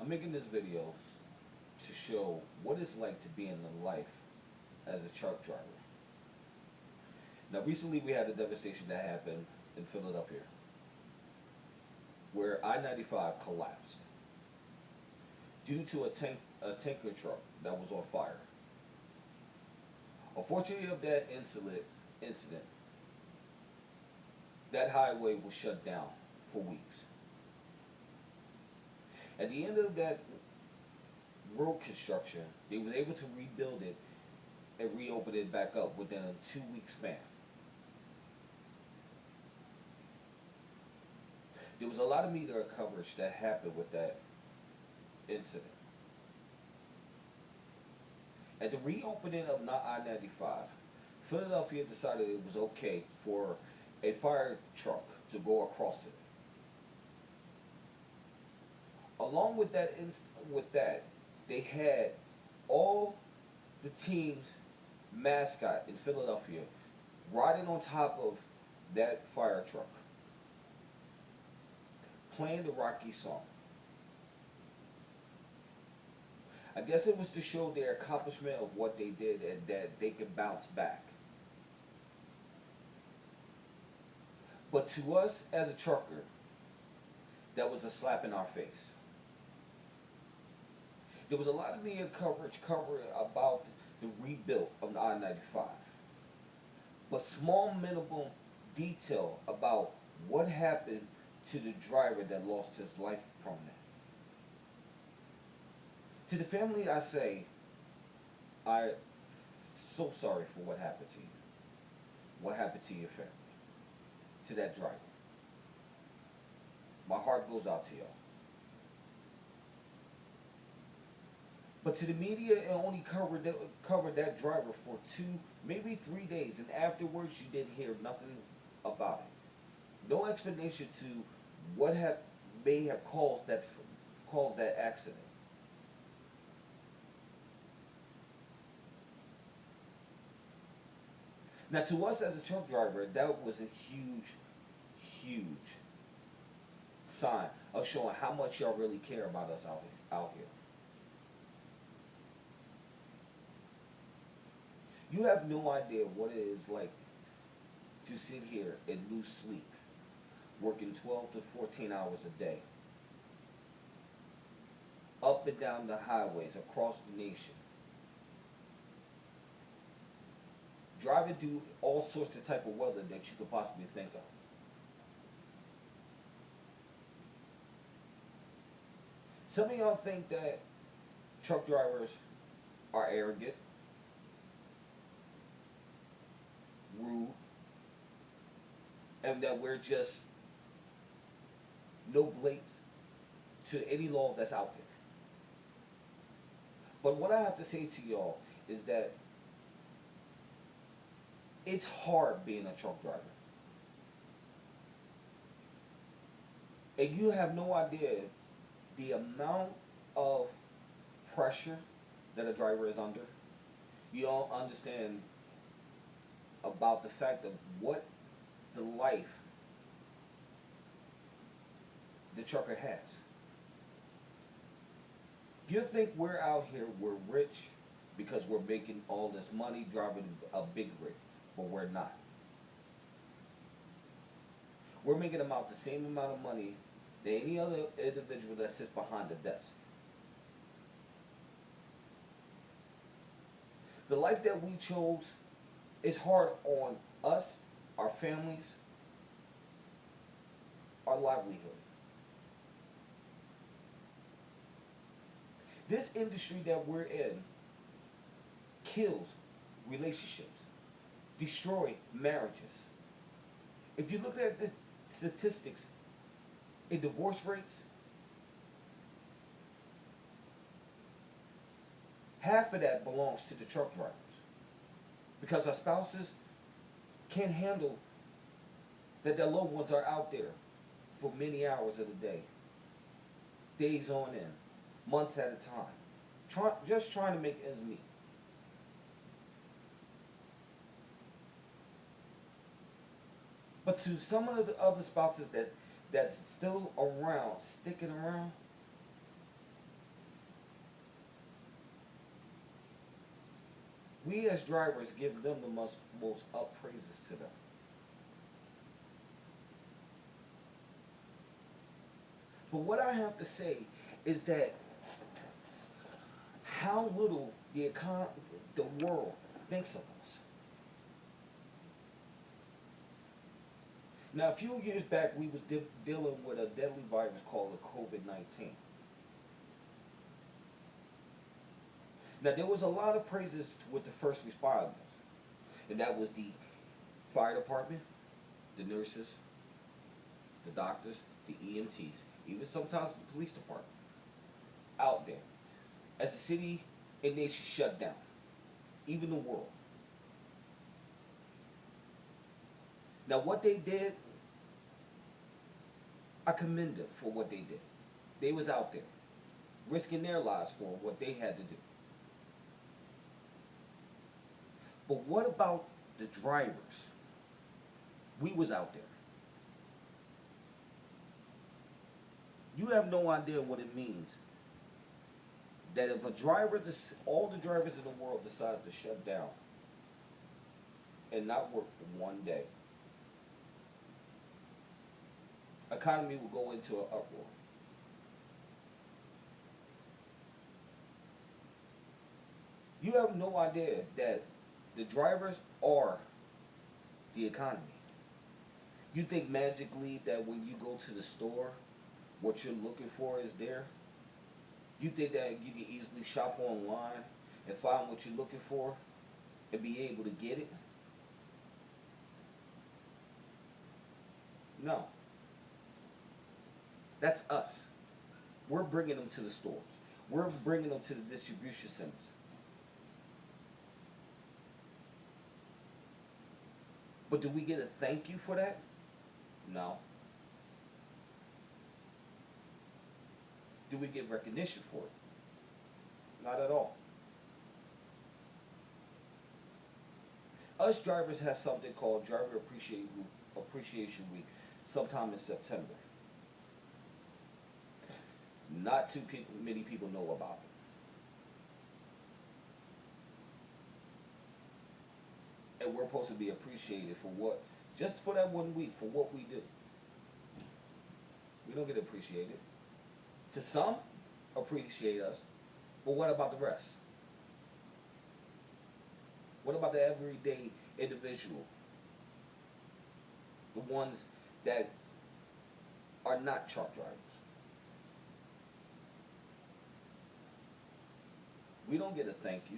I'm making this video to show what it's like to be in the life as a truck driver. Now, recently we had a devastation that happened in Philadelphia where I-95 collapsed due to a tanker truck that was on fire. Unfortunately, of that incident, that highway was shut down for weeks. At the end of that road construction, they were able to rebuild it and reopen it back up within a 2 week span. There was a lot of media coverage that happened with that incident. At the reopening of I-95, Philadelphia decided it was okay for a fire truck to go across it. Along with that, they had all the team's mascot in Philadelphia riding on top of that fire truck, playing the Rocky song. I guess it was to show their accomplishment of what they did and that they could bounce back. But to us as a trucker, that was a slap in our face. There was a lot of media coverage covering about the rebuild of the I-95. But small minimal detail about what happened to the driver that lost his life from that. To the family I say, I'm so sorry for what happened to you. What happened to your family. To that driver. My heart goes out to y'all. But to the media, it only covered that driver for 2, maybe 3 days, and afterwards you didn't hear nothing about it. No explanation to what may have caused that accident. Now, to us as a truck driver, that was a huge, huge sign of showing how much y'all really care about us out here. You have no idea what it is like to sit here and lose sleep, working 12 to 14 hours a day, up and down the highways across the nation, driving through all sorts of type of weather that you could possibly think of. Some of y'all think that truck drivers are arrogant, rude, and that we're just no breaks to any law that's out there. But what I have to say to y'all is that it's hard being a truck driver. And you have no idea the amount of pressure that a driver is under. You don't understand about the fact of what the life the trucker has. You think we're out here, we're rich because we're making all this money driving a big rig, but we're not. We're making about the same amount of money than any other individual that sits behind the desk. The life that we chose is hard on us, our families, our livelihood. This industry that we're in kills relationships, destroy marriages. If you look at the statistics in divorce rates, half of that belongs to the truck drivers because our spouses can't handle that their loved ones are out there for many hours of the day, days on end, months at a time, just trying to make ends meet. But to some of the other spouses that's still around, sticking around, We as drivers give them the most up praises to them. But what I have to say is that how little the world thinks of us. Now, a few years back, we was dealing with a deadly virus called the COVID-19. Now, there was a lot of praises with the first responders, and that was the fire department, the nurses, the doctors, the EMTs, even sometimes the police department out there. As the city and nation shut down, even the world. Now, what they did, I commend them for what they did. They was out there, risking their lives for what they had to do. But what about the drivers? We was out there. You have no idea what it means that if a driver, all the drivers in the world decides to shut down and not work for one day, economy will go into an uproar. You have no idea that the drivers are the economy. You think magically that when you go to the store, what you're looking for is there? You think that you can easily shop online and find what you're looking for and be able to get it? No. That's us. We're bringing them to the stores. We're bringing them to the distribution centers. But do we get a thank you for that? No. Do we get recognition for it? Not at all. Us drivers have something called Driver Appreciation Week sometime in September. Not too many people know about it. And we're supposed to be appreciated for what? Just for that 1 week, for what we do. We don't get appreciated. To some, appreciate us. But what about the rest? What about the everyday individual? The ones that are not truck drivers. We don't get a thank you.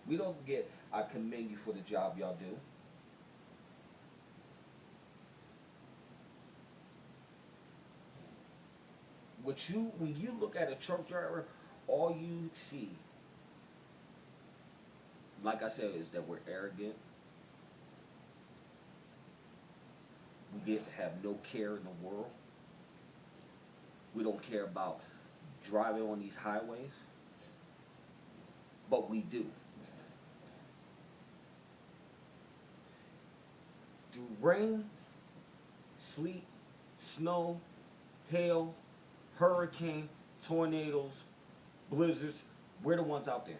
We don't get, I commend you for the job y'all do. When you look at a truck driver, all you see, like I said, is that we're arrogant. We have no care in the world. We don't care about driving on these highways. But we do. Through rain, sleet, snow, hail, hurricane, tornadoes, blizzards, we're the ones out there.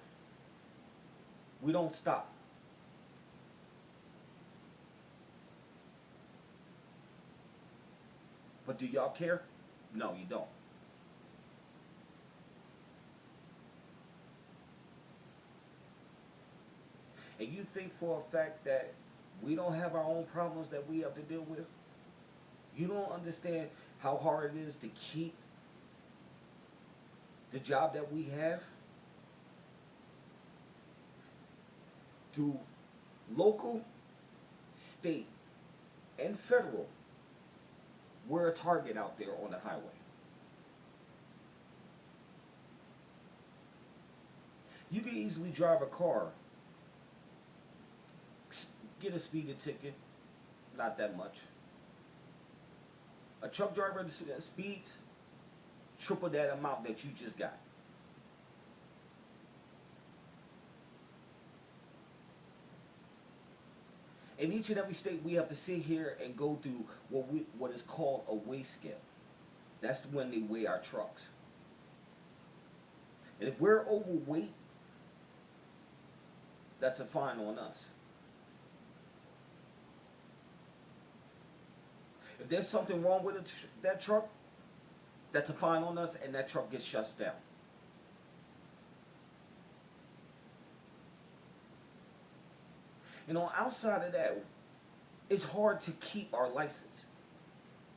We don't stop. But do y'all care? No, you don't. And you think for a fact that we don't have our own problems that we have to deal with? You don't understand how hard it is to keep the job that we have? Through local, state, and federal, we're a target out there on the highway. You can easily drive a car, get a speeding ticket, not that much. A truck driver speeds triple that amount that you just got. In each and every state, we have to sit here and go through what is called a weigh scale. That's when they weigh our trucks. And if we're overweight, that's a fine on us. If there's something wrong with that truck, that's a fine on us, and that truck gets shut down. Outside of that, it's hard to keep our license.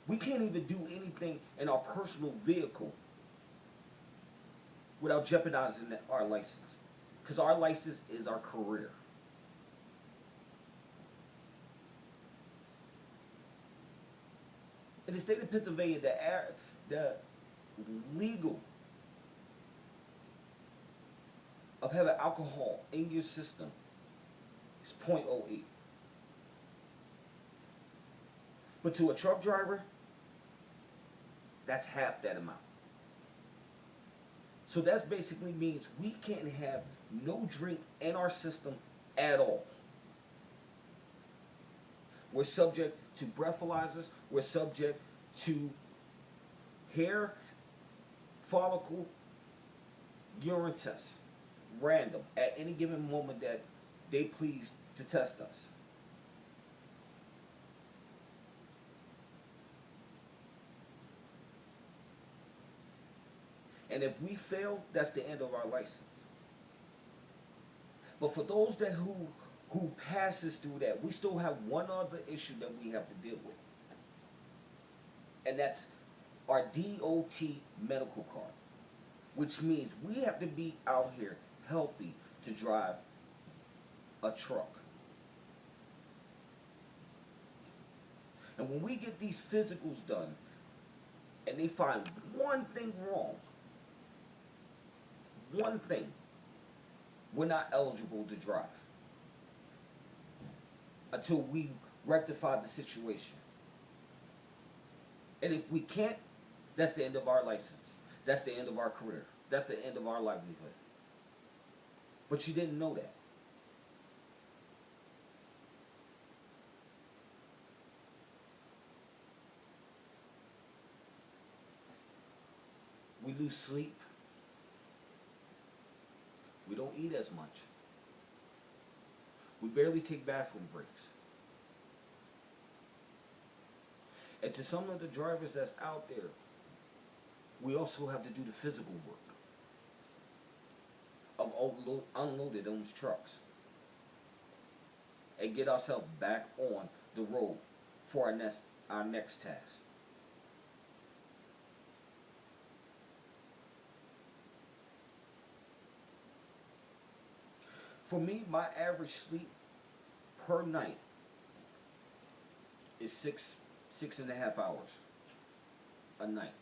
We can't even do anything in our personal vehicle without jeopardizing our license. Because our license is our career. In the state of Pennsylvania, the legal of having alcohol in your system is 0.08. But to a truck driver, that's half that amount. So that basically means we can't have no drink in our system at all. We're subject to breathalyzers. We're subject to hair follicle urine tests, random, at any given moment that they please to test us. And if we fail, that's the end of our license. But for those who passes through that, we still have one other issue that we have to deal with. And that's our DOT medical card, which means we have to be out here healthy to drive a truck. And when we get these physicals done and they find one thing wrong, one thing, we're not eligible to drive until we rectify the situation. And if we can't, that's the end of our license. That's the end of our career. That's the end of our livelihood. But you didn't know that. We lose sleep. We don't eat as much. We barely take bathroom breaks. And to some of the drivers that's out there, we also have to do the physical work of unloading those trucks and get ourselves back on the road for our next task. For me, my average sleep per night is 6.5 hours a night.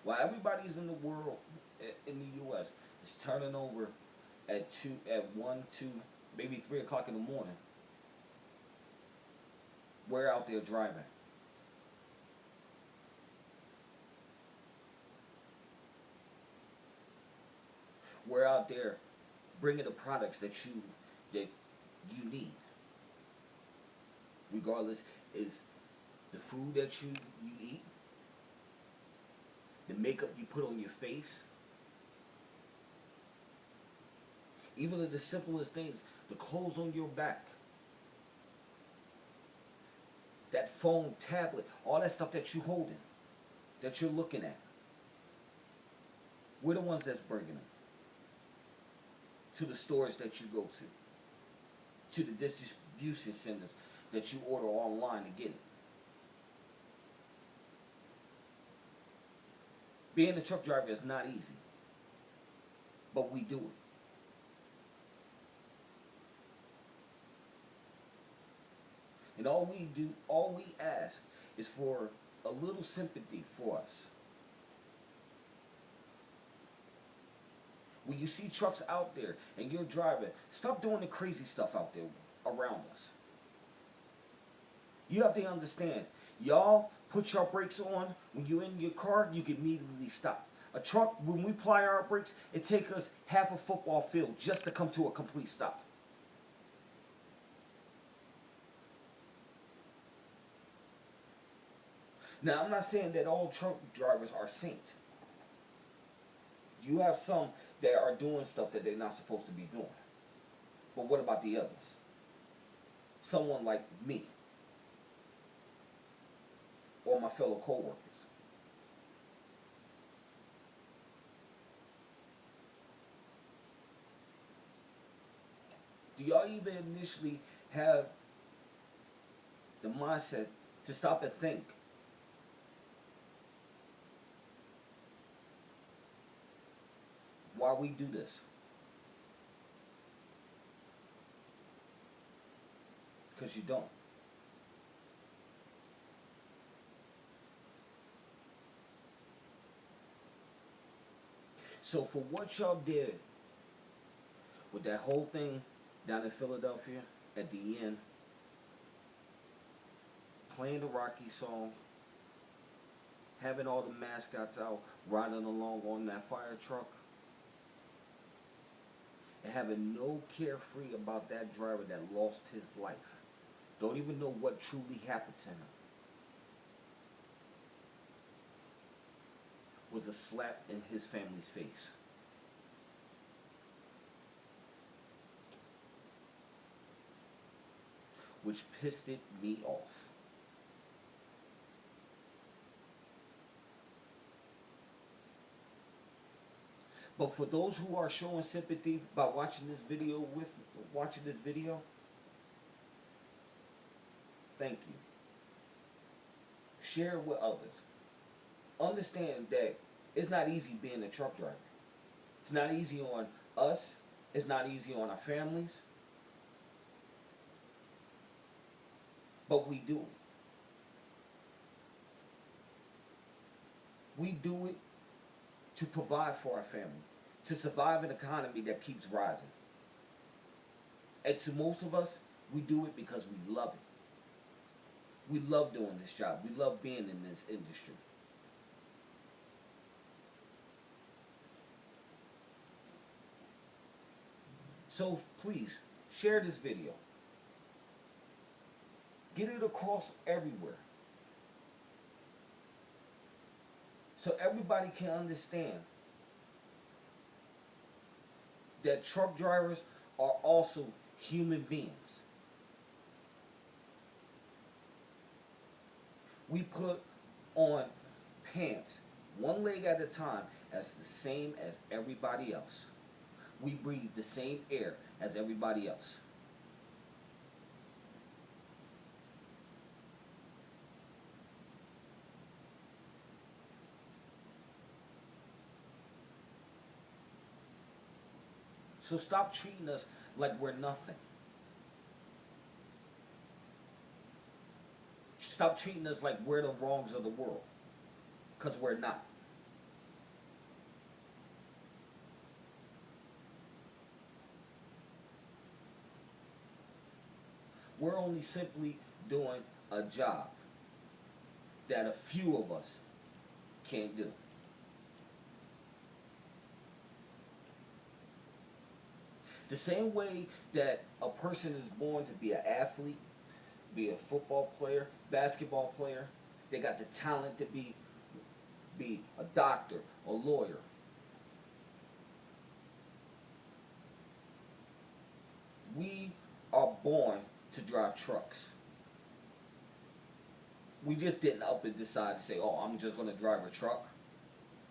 While everybody's in the world, in the U.S., is turning over at 1, 2, maybe 3 o'clock in the morning, we're out there driving. We're out there bringing the products that you need. Regardless, is the food that you eat, the makeup you put on your face, even the simplest things, the clothes on your back, that phone, tablet, all that stuff that you're holding, that you're looking at. We're the ones that's bringing them to the stores that you go to the distribution centers that you order online to get it. Being a truck driver is not easy, but we do it. And all we ask is for a little sympathy for us. When you see trucks out there and you're driving, stop doing the crazy stuff out there around us. You have to understand, y'all put your brakes on. When you're in your car, you can immediately stop. A truck, when we apply our brakes, it takes us half a football field just to come to a complete stop. Now, I'm not saying that all truck drivers are saints. You have some that are doing stuff that they're not supposed to be doing. But what about the others? Someone like me or my fellow coworkers. Do y'all even initially have the mindset to stop and think why we do this? Because you don't. So for what y'all did with that whole thing down in Philadelphia at the end, playing the Rocky song, having all the mascots out riding along on that fire truck, and having no carefree about that driver that lost his life. Don't even know what truly happened to him. Was a slap in his family's face. Which pissed me off. But for those who are showing sympathy by watching this video, thank you. Share it with others. Understand that it's not easy being a truck driver. It's not easy on us. It's not easy on our families. But we do it. We do it to provide for our family, to survive an economy that keeps rising. And to most of us, we do it because we love it. We love doing this job. We love being in this industry. So please, share this video. Get it across everywhere. So everybody can understand that truck drivers are also human beings. We put on pants one leg at a time as the same as everybody else. We breathe the same air as everybody else. So stop treating us like we're nothing. Stop treating us like we're the wrongs of the world. Because we're not. We're only simply doing a job that a few of us can't do. The same way that a person is born to be an athlete, be a football player, basketball player, they got the talent to be a doctor, a lawyer. We are born to drive trucks. We just didn't up and decide to say, oh, I'm just going to drive a truck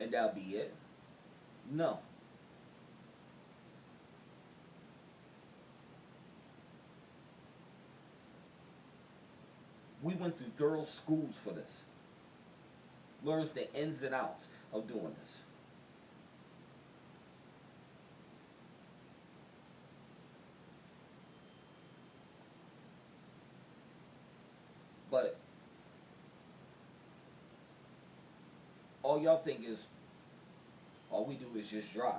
and that'll be it. No. We went through thorough schools for this. Learns the ins and outs of doing this. But all y'all think is, all we do is just drive.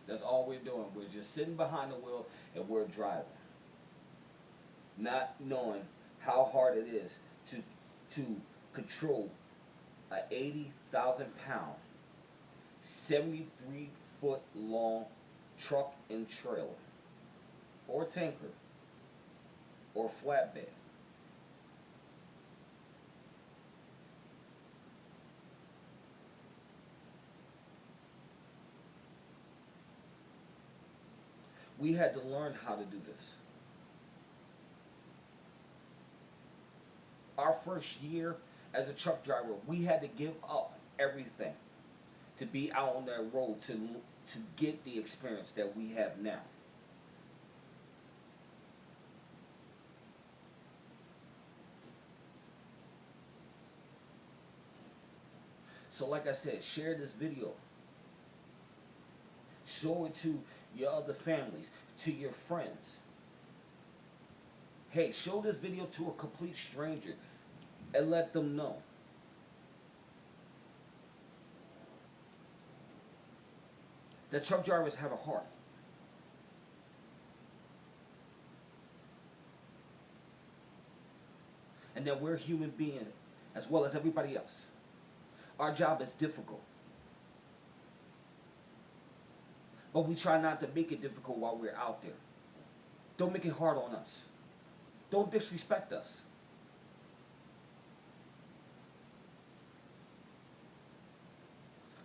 That's all we're doing. We're just sitting behind the wheel and we're driving. Not knowing how hard it is to control a 80,000 pound, 73-foot long truck and trailer, or tanker, or flatbed. We had to learn how to do this. Our first year as a truck driver, we had to give up everything to be out on that road to get the experience that we have now. So like I said, share this video. Show it to your other families, to your friends. Hey, show this video to a complete stranger and let them know. That truck drivers have a heart. And that we're human beings as well as everybody else. Our job is difficult. But we try not to make it difficult while we're out there. Don't make it hard on us. Don't disrespect us.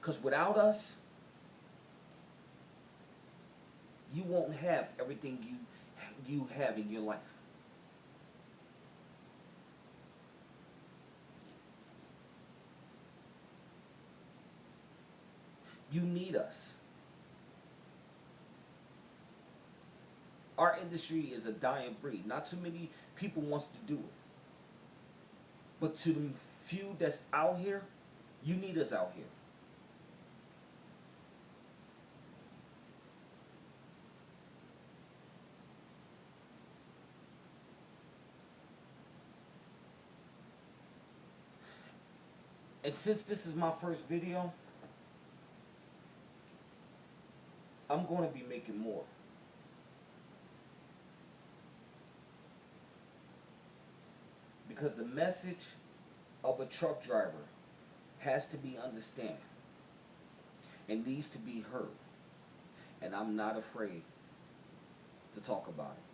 Because without us, you won't have everything you have in your life. You need us. Our industry is a dying breed. Not too many people wants to do it. But to the few that's out here, you need us out here. And since this is my first video, I'm going to be making more. Because the message of a truck driver has to be understood and needs to be heard. And I'm not afraid to talk about it.